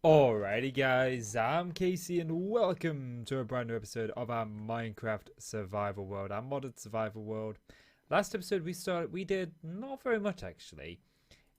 Alrighty guys, I'm Casey and welcome to a brand new episode of our Minecraft survival world, our modded survival world. Last episode we did not very much actually,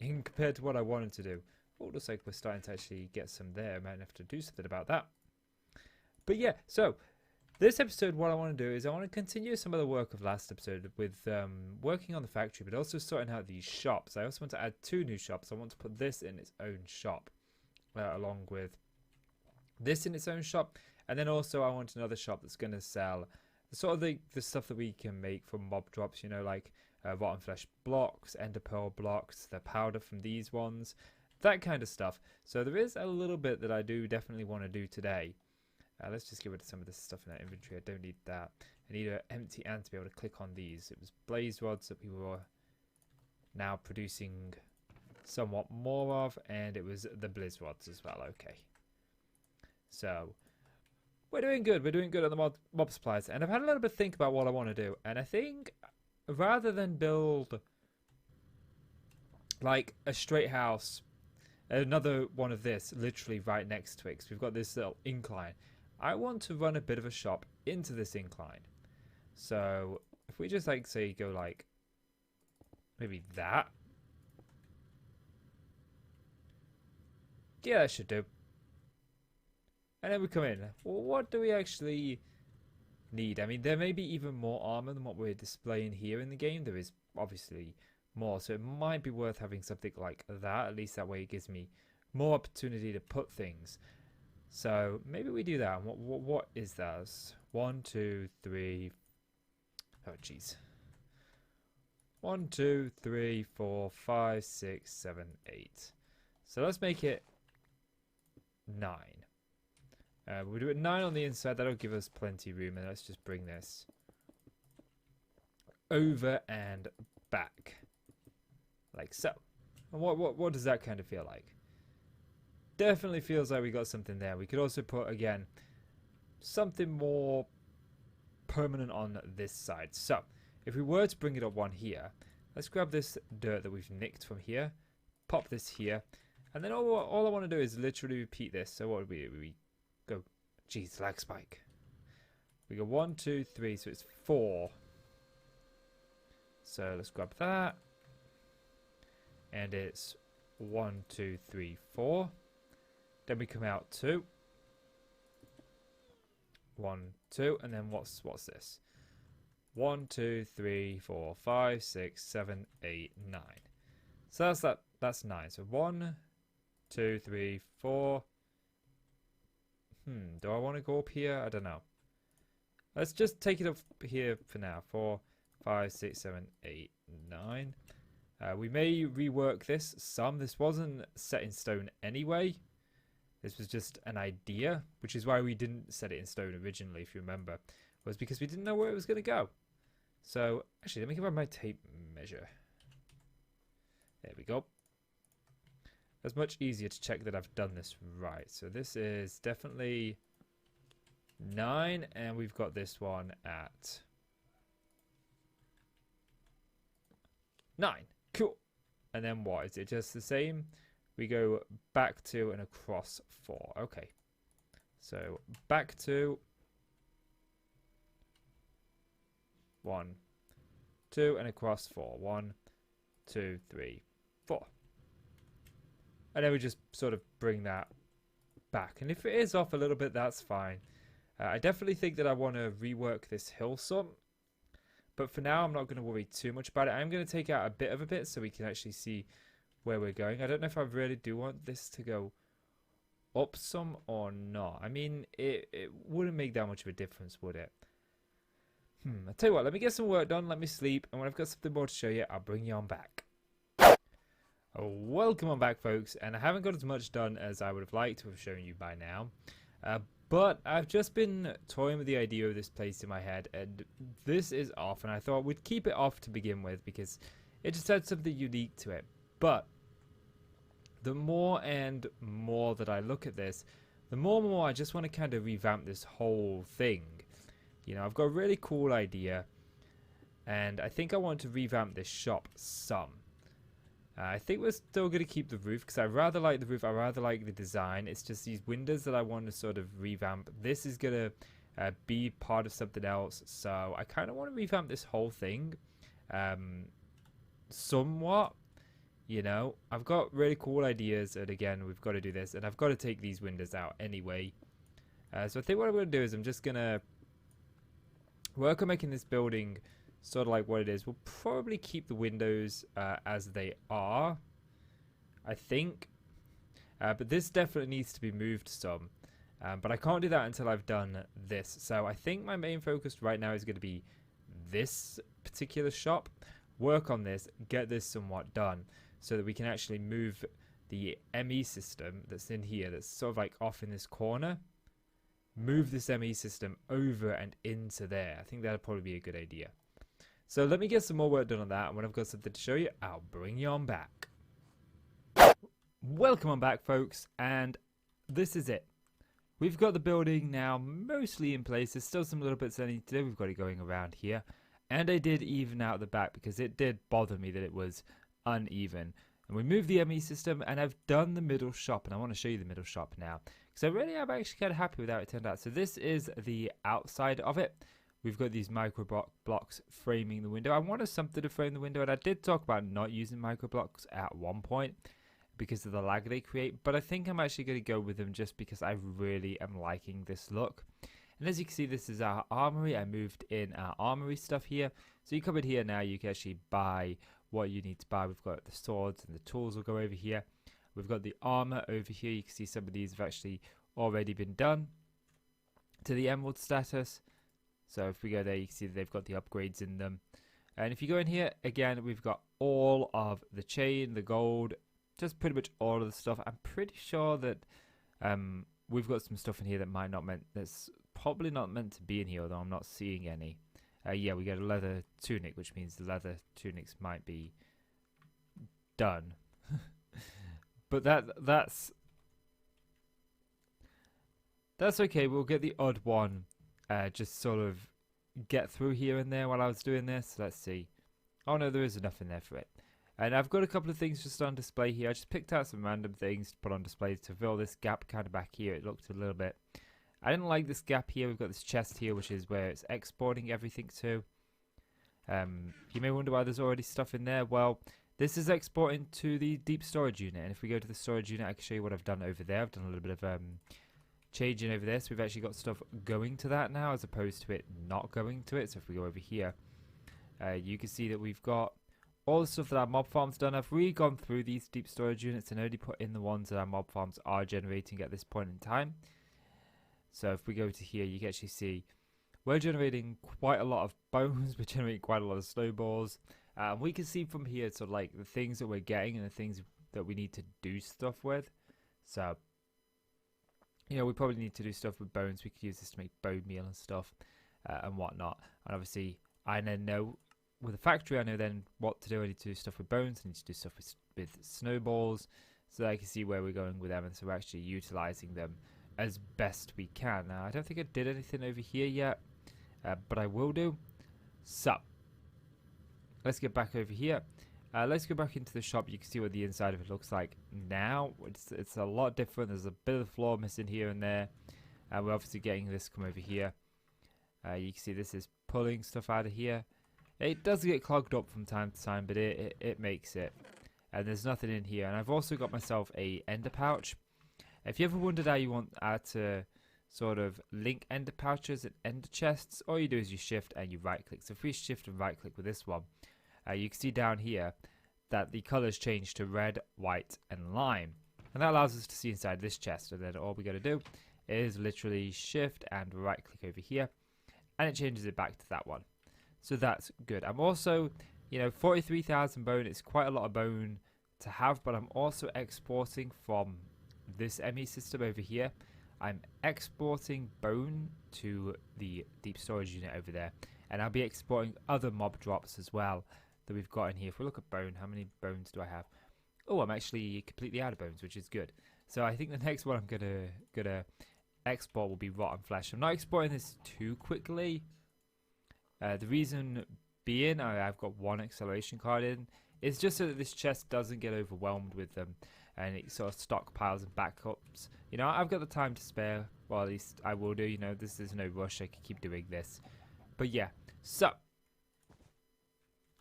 in compared to what I wanted to do. Oh, looks like we're starting to actually get some there. I might have to do something about that. But yeah, so this episode what I want to do is I want to continue some of the work of last episode with working on the factory, but also sorting out these shops. I also want to add 2 new shops. I want to put this in its own shop. Along with this in its own shop, and then also I want another shop that's going to sell sort of the stuff that we can make from mob drops, you know, like rotten flesh blocks, ender pearl blocks, the powder from these ones, that kind of stuff. So there is a little bit that I do definitely want to do today. Let's just get rid of some of this stuff in our inventory. I don't need that. I need an empty ant to be able to click on these. It was blaze rods that we were now producing somewhat more of, and it was the blizz rods as well. Okay, so we're doing good on the mob supplies, and I've had a little bit of think about what I want to do, and I think rather than build like a straight house, another one of this literally right next to it, because we've got this little incline, I want to run a bit of a shop into this incline. So if we just like say go like maybe that. Yeah, that should do. And then we come in. Well, what do we actually need? I mean, there may be even more armor than what we're displaying here in the game. There is obviously more, so it might be worth having something like that. At least that way it gives me more opportunity to put things. So maybe we do that. What is that? 1, 2, 3. Oh, jeez. 1, 2, 3, 4, 5, 6, 7, 8. So let's make it 9. We'll do it 9 on the inside. That'll give us plenty of room, and let's just bring this over and back like so. And what does that kind of feel like? Definitely feels like we got something there. We could also put again something more permanent on this side. So if we were to bring it up one here, let's grab this dirt that we've nicked from here, pop this here. And then all I want to do is literally repeat this. So what would we do? We go, geez, lag spike. We go 1, 2, 3, so it's 4. So let's grab that. And it's 1, 2, 3, 4. Then we come out 2. 1, 2, and then what's this? 1, 2, 3, 4, 5, 6, 7, 8, 9. So that's 9. So 1, 2, 3, 4. Do I want to go up here? I don't know. Let's just take it up here for now. 4, 5, 6, 7, 8, 9. We may rework this some. This wasn't set in stone anyway. This was just an idea, which is why we didn't set it in stone originally, if you remember. Was because we didn't know where it was going to go. So, actually, let me grab my tape measure. There we go. It's much easier to check that I've done this right. So this is definitely 9, and we've got this one at 9. Cool. And then what? Is it just the same? We go back 2 and across 4. Okay. So back 2. 1, 2, and across 4. 1, 2, 3, 4. And then we just sort of bring that back. And if it is off a little bit, that's fine. I definitely think that I want to rework this hill some. But for now, I'm not going to worry too much about it. I'm going to take out a bit of a bit so we can actually see where we're going. I don't know if I really do want this to go up some or not. I mean, it wouldn't make that much of a difference, would it? I'll tell you what, let me get some work done. Let me sleep. And when I've got something more to show you, I'll bring you on back. Welcome on back, folks, and I haven't got as much done as I would have liked to have shown you by now, but I've just been toying with the idea of this place in my head, and this is off, and I thought we'd keep it off to begin with because it just had something unique to it. But the more and more that I look at this, the more and more I just want to kind of revamp this whole thing. You know, I've got a really cool idea, and I think I want to revamp this shop some. I think we're still going to keep the roof because I rather like the roof. I rather like the design. It's just these windows that I want to sort of revamp. This is going to be part of something else. So I kind of want to revamp this whole thing somewhat. You know, I've got really cool ideas. And again, we've got to do this. And I've got to take these windows out anyway. So I think what I'm going to do is I'm just going to work on making this building sort of like what it is. We'll probably keep the windows as they are, I think. But this definitely needs to be moved some. But I can't do that until I've done this. So I think my main focus right now is going to be this particular shop. Work on this, get this somewhat done. So that we can actually move the ME system that's in here, that's sort of like off in this corner. Move this ME system over and into there. I think that'd probably be a good idea. So let me get some more work done on that, and when I've got something to show you, I'll bring you on back. Welcome on back, folks, and this is it. We've got the building now mostly in place. There's still some little bits I need to do. We've got it going around here, and I did even out the back because it did bother me that it was uneven. And we moved the ME system, and I've done the middle shop, and I want to show you the middle shop now because I really am actually kind of happy with how it turned out. So this is the outside of it. We've got these micro blocks framing the window. I wanted something to frame the window, and I did talk about not using micro blocks at one point because of the lag they create, but I think I'm actually going to go with them just because I really am liking this look. And as you can see, this is our armory. I moved in our armory stuff here. So you come in here now, you can actually buy what you need to buy. We've got the swords and the tools will go over here. We've got the armor over here. You can see some of these have actually already been done to the emerald status. So if we go there, you can see that they've got the upgrades in them. And if you go in here, again, we've got all of the chain, the gold, just pretty much all of the stuff. I'm pretty sure that we've got some stuff in here that that's probably not meant to be in here, although I'm not seeing any. Yeah, we get a leather tunic, which means the leather tunics might be done. But that's okay. We'll get the odd one. Just sort of get through here and there while I was doing this. Let's see. Oh no, there is enough in there for it. And I've got a couple of things just on display here. I just picked out some random things to put on display to fill this gap kind of back here. It looked a little bit... I didn't like this gap here. We've got this chest here, which is where it's exporting everything to. You may wonder why there's already stuff in there. Well, this is exporting to the deep storage unit. And if we go to the storage unit, I can show you what I've done over there. I've done a little bit of... changing over this. We've actually got stuff going to that now as opposed to it not going to it. So if we go over here, you can see that we've got all the stuff that our mob farm's done. I've really gone through these deep storage units and only put in the ones that our mob farms are generating at this point in time. So if we go to here, you can actually see we're generating quite a lot of bones. We're generating quite a lot of snowballs. We can see from here sort of like the things that we're getting and the things that we need to do stuff with. So you know, we probably need to do stuff with bones. We could use this to make bone meal and stuff and whatnot. And obviously, I then know, with the factory, I know then what to do. I need to do stuff with bones. I need to do stuff with snowballs. So that I can see where we're going with them. And so we're actually utilizing them as best we can. Now, I don't think I did anything over here yet, but I will do. So, let's get back over here. Let's go back into the shop. You can see what the inside of it looks like now. It's a lot different. There's a bit of the floor missing here and there. We're obviously getting this come over here. You can see this is pulling stuff out of here. It does get clogged up from time to time, but it makes it. And there's nothing in here. And I've also got myself a ender pouch. If you ever wondered how you want to sort of link ender pouches and ender chests, all you do is you shift and you right click. So if we shift and right click with this one, you can see down here that the colors change to red, white, and lime. And that allows us to see inside this chest. And then all we got to do is literally shift and right click over here. And it changes it back to that one. So that's good. I'm also, you know, 43,000 bone. It's quite a lot of bone to have. But I'm also exporting from this ME system over here. I'm exporting bone to the deep storage unit over there. And I'll be exporting other mob drops as well that we've got in here. If we look at bone, how many bones do I have? Oh, I'm actually completely out of bones, which is good. So I think the next one I'm gonna export will be rotten flesh. I'm not exporting this too quickly. The reason being, I've got one acceleration card in. It's just so that this chest doesn't get overwhelmed with them, and it sort of stockpiles and backups. You know, I've got the time to spare. Well, at least I will do. You know, there's no rush. I can keep doing this. But yeah, so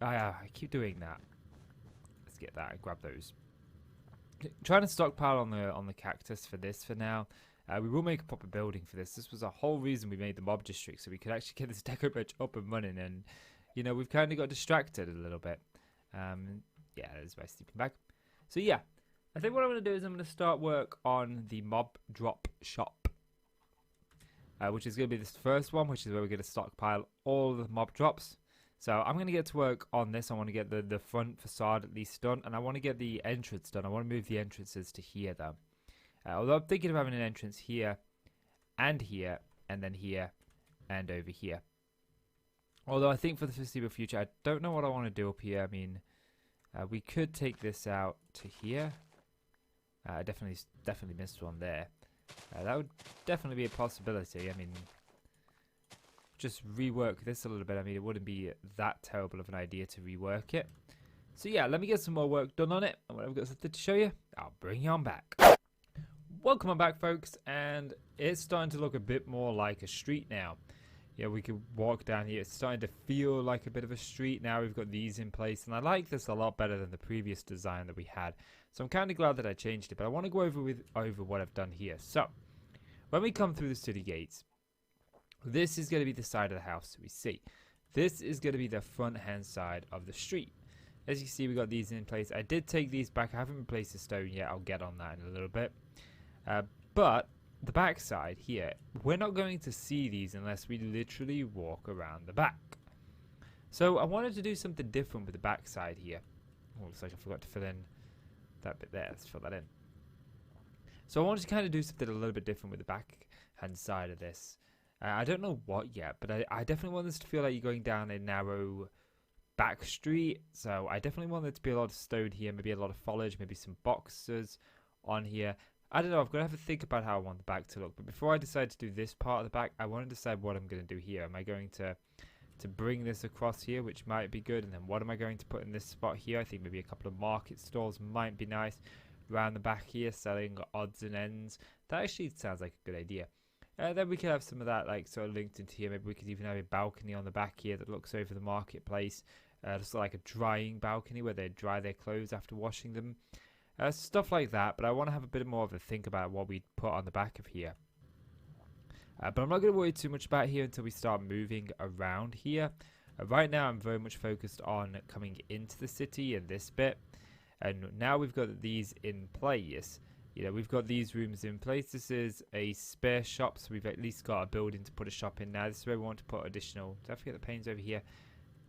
I keep doing that. Let's get that and grab those. Trying to stockpile on the cactus for this for now. We will make a proper building for this. This was a whole reason we made the mob district, so we could actually get this deco bench up and running. And you know, we've kind of got distracted a little bit. Yeah, there's my sleeping bag. So yeah, I think what I'm going to do is I'm going to start work on the mob drop shop, which is going to be this first one, which is where we're going to stockpile all the mob drops. So I'm going to get to work on this. I want to get the front facade at least done, and I want to get the entrance done. I want to move the entrances to here though. Although I'm thinking of having an entrance here, and then here, and over here. Although I think for the foreseeable future, I don't know what I want to do up here. I mean, we could take this out to here. I definitely missed one there. That would definitely be a possibility. I mean, just rework this a little bit. I mean, it wouldn't be that terrible of an idea to rework it. So yeah, let me get some more work done on it, and when I've got something to show you, I'll bring you on back. Welcome on back, folks, and it's starting to look a bit more like a street now. Yeah, we can walk down here. It's starting to feel like a bit of a street now. We've got these in place, and I like this a lot better than the previous design that we had. So I'm kind of glad that I changed it, but I want to go over what I've done here. So when we come through the city gates, this is going to be the side of the house we see. This is going to be the front hand side of the street. As you can see, we got these in place. I did take these back. I haven't replaced the stone yet. I'll get on that in a little bit. But the back side here, we're not going to see these unless we literally walk around the back. So I wanted to do something different with the back side here. Oh, looks like I forgot to fill in that bit there. Let's fill that in. So I wanted to kind of do something a little bit different with the back hand side of this. I don't know what yet, but I definitely want this to feel like you're going down a narrow back street. So I definitely want there to be a lot of stone here, maybe a lot of foliage, maybe some boxes on here. I don't know, I've got to have a think about how I want the back to look. But before I decide to do this part of the back, I want to decide what I'm going to do here. Am I going to bring this across here, which might be good? And then what am I going to put in this spot here? I think maybe a couple of market stalls might be nice. Around the back here, selling odds and ends. That actually sounds like a good idea. Then we could have some of that like sort of linked into here. Maybe we could even have a balcony on the back here that looks over the marketplace. Just like a drying balcony where they dry their clothes after washing them. Stuff like that, but I want to have a bit more of a think about what we put on the back of here. But I'm not going to worry too much about here until we start moving around here. Right now I'm very much focused on coming into the city in this bit. And now we've got these in place. You know, we've got these rooms in place. This is a spare shop, so we've at least got a building to put a shop in now. This is where we want to put additional... Did I forget the panes over here?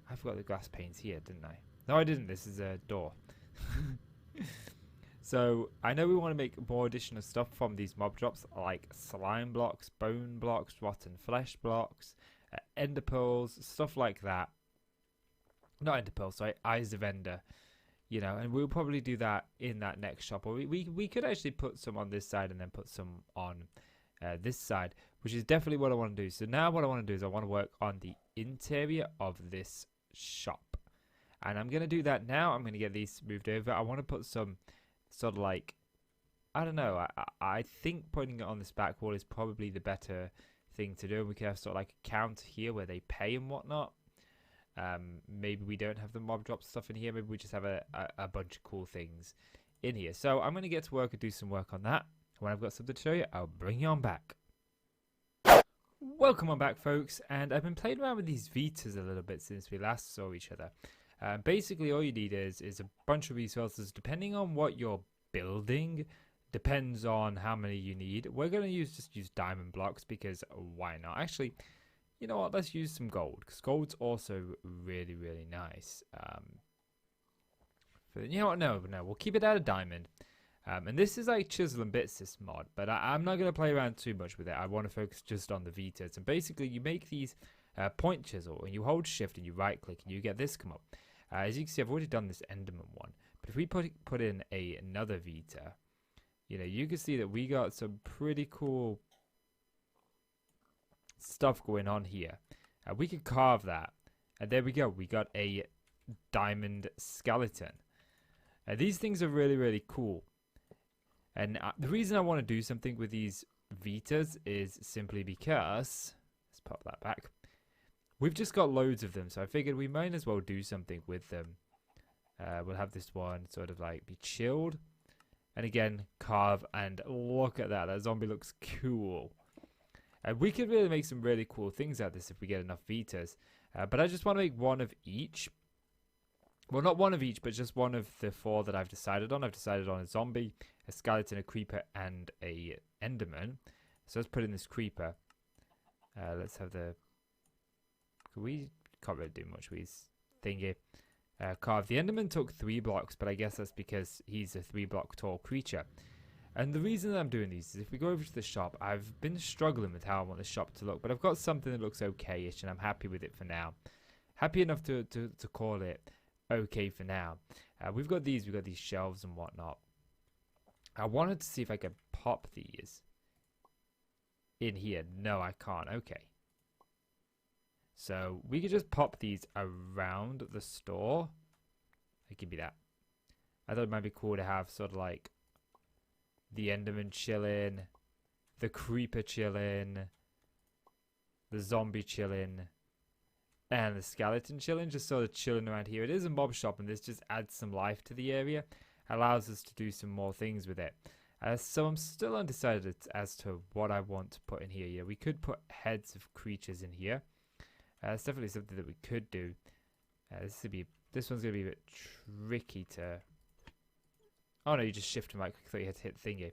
I forgot the glass panes here, didn't I? No, I didn't. This is a door. So I know we want to make more additional stuff from these mob drops, like slime blocks, bone blocks, rotten flesh blocks, ender pearls, stuff like that. Not ender pearls, sorry, eyes of ender. You know, and we'll probably do that in that next shop. Or we could actually put some on this side and then put some on this side, which is definitely what I want to do. So now what I want to do is I want to work on the interior of this shop. And I'm going to do that now. I'm going to get these moved over. I want to put some sort of like, I don't know, I think putting it on this back wall is probably the better thing to do. We could have sort of like a counter here where they pay and whatnot. Maybe we don't have the mob drop stuff in here. Maybe we just have a bunch of cool things in here. So I'm going to get to work and do some work on that. When I've got something to show you, I'll bring you on back. Welcome on back, folks. And I've been playing around with these Vitas a little bit since we last saw each other. Basically, all you need is a bunch of resources. Depending on what you're building, depends on how many you need. We're going to just use diamond blocks because why not? Actually, you know what? Let's use some gold because gold's also really, really nice. You know what? No, we'll keep it at a diamond. And this is like chisel and bits, this mod, but I'm not going to play around too much with it. I want to focus just on the Vitas. And basically, you make these point chisel and you hold shift and you right click and you get this come up. As you can see, I've already done this Enderman one, but if we put in another Vita, you know, you can see that we got some pretty cool stuff going on here. We could carve that, and there we go. We got a diamond skeleton. These things are really, really cool. And the reason I want to do something with these Vitas is simply because, let's pop that back. We've just got loads of them, so I figured we might as well do something with them. We'll have this one sort of like be chilled. And again, carve, and look at that. That zombie looks cool. We could really make some really cool things out of this if we get enough Vitas. But I just want to make one of each. Well, not one of each, but just one of the 4 that I've decided on. I've decided on a zombie, a skeleton, a creeper, and a enderman. So let's put in this creeper. Let's have the... We can't really do much with his thingy. Carve. The enderman took 3 blocks, but I guess that's because he's a 3-block tall creature. And the reason that I'm doing these is if we go over to the shop, I've been struggling with how I want the shop to look, but I've got something that looks okay-ish, and I'm happy with it for now. Happy enough to call it okay for now. We've got these shelves and whatnot. I wanted to see if I could pop these in here. No, I can't. Okay. So we could just pop these around the store. Give me that. I thought it might be cool to have sort of like the enderman chilling, the creeper chilling, the zombie chilling, and the skeleton chilling, just sort of chilling around here. It is a mob shop, and this just adds some life to the area, allows us to do some more things with it. So I'm still undecided as to what I want to put in here. Yeah, we could put heads of creatures in here. It's definitely something that we could do. This one's gonna be a bit tricky to. Oh no, you just shift and right click. I thought you had to hit thingy.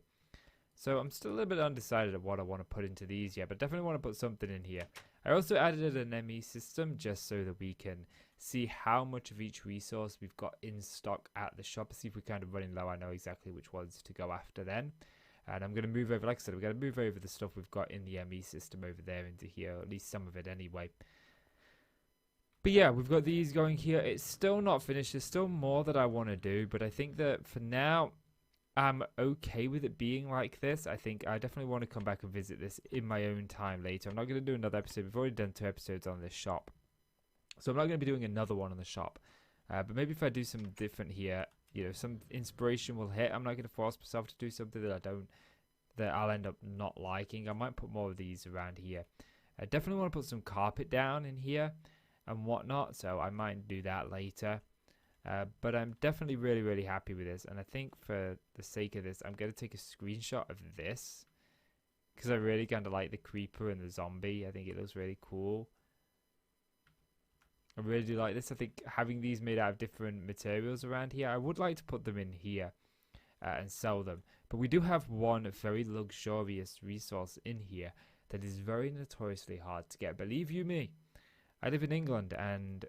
So I'm still a little bit undecided of what I want to put into these yet, but definitely want to put something in here. I also added an ME system just so that we can see how much of each resource we've got in stock at the shop. See if we're kind of running low. I know exactly which ones to go after then. And I'm going to move over, like I said, we're going to move over the stuff we've got in the ME system over there into here, or at least some of it anyway. But yeah, we've got these going here. It's still not finished. There's still more that I want to do, but I think that for now, I'm okay with it being like this. I think I definitely want to come back and visit this in my own time later. I'm not going to do another episode. We've already done 2 episodes on this shop, so I'm not going to be doing another one on the shop. But maybe if I do some different here, you know, some inspiration will hit. I'm not going to force myself to do something that I'll end up not liking. I might put more of these around here. I definitely want to put some carpet down in here and whatnot, so I might do that later. But I'm definitely really, really happy with this, and I think for the sake of this, I'm going to take a screenshot of this because I really kind of like the creeper and the zombie. I think it looks really cool. I really do like this. I think having these made out of different materials around here, I would like to put them in here and sell them. But we do have one very luxurious resource in here that is very notoriously hard to get. Believe you me, I live in England, and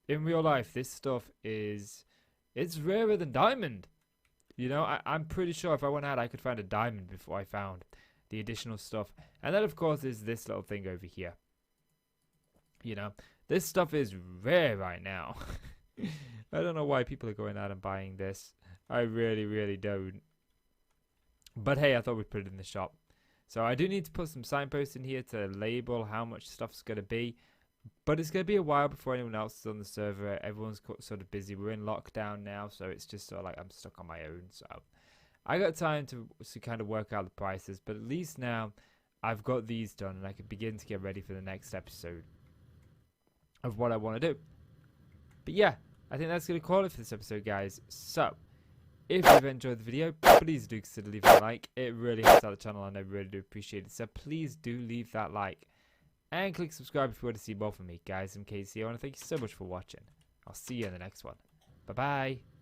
in real life, this stuff it's rarer than diamond. You know, I'm pretty sure if I went out, I could find a diamond before I found the additional stuff. And that, of course, is this little thing over here. You know, this stuff is rare right now. I don't know why people are going out and buying this. I really, really don't. But hey, I thought we'd put it in the shop. So I do need to put some signposts in here to label how much stuff's going to be. But it's going to be a while before anyone else is on the server. Everyone's sort of busy. We're in lockdown now, so it's just sort of like I'm stuck on my own. So I got time to kind of work out the prices. But at least now I've got these done, and I can begin to get ready for the next episode of what I want to do. But yeah, I think that's going to call it for this episode, guys. So if you've enjoyed the video, please do consider leaving a like. It really helps out the channel, and I really do appreciate it. So please do leave that like. And click subscribe if you want to see more from me, guys. I'm KC. I want to thank you so much for watching. I'll see you in the next one. Bye-bye.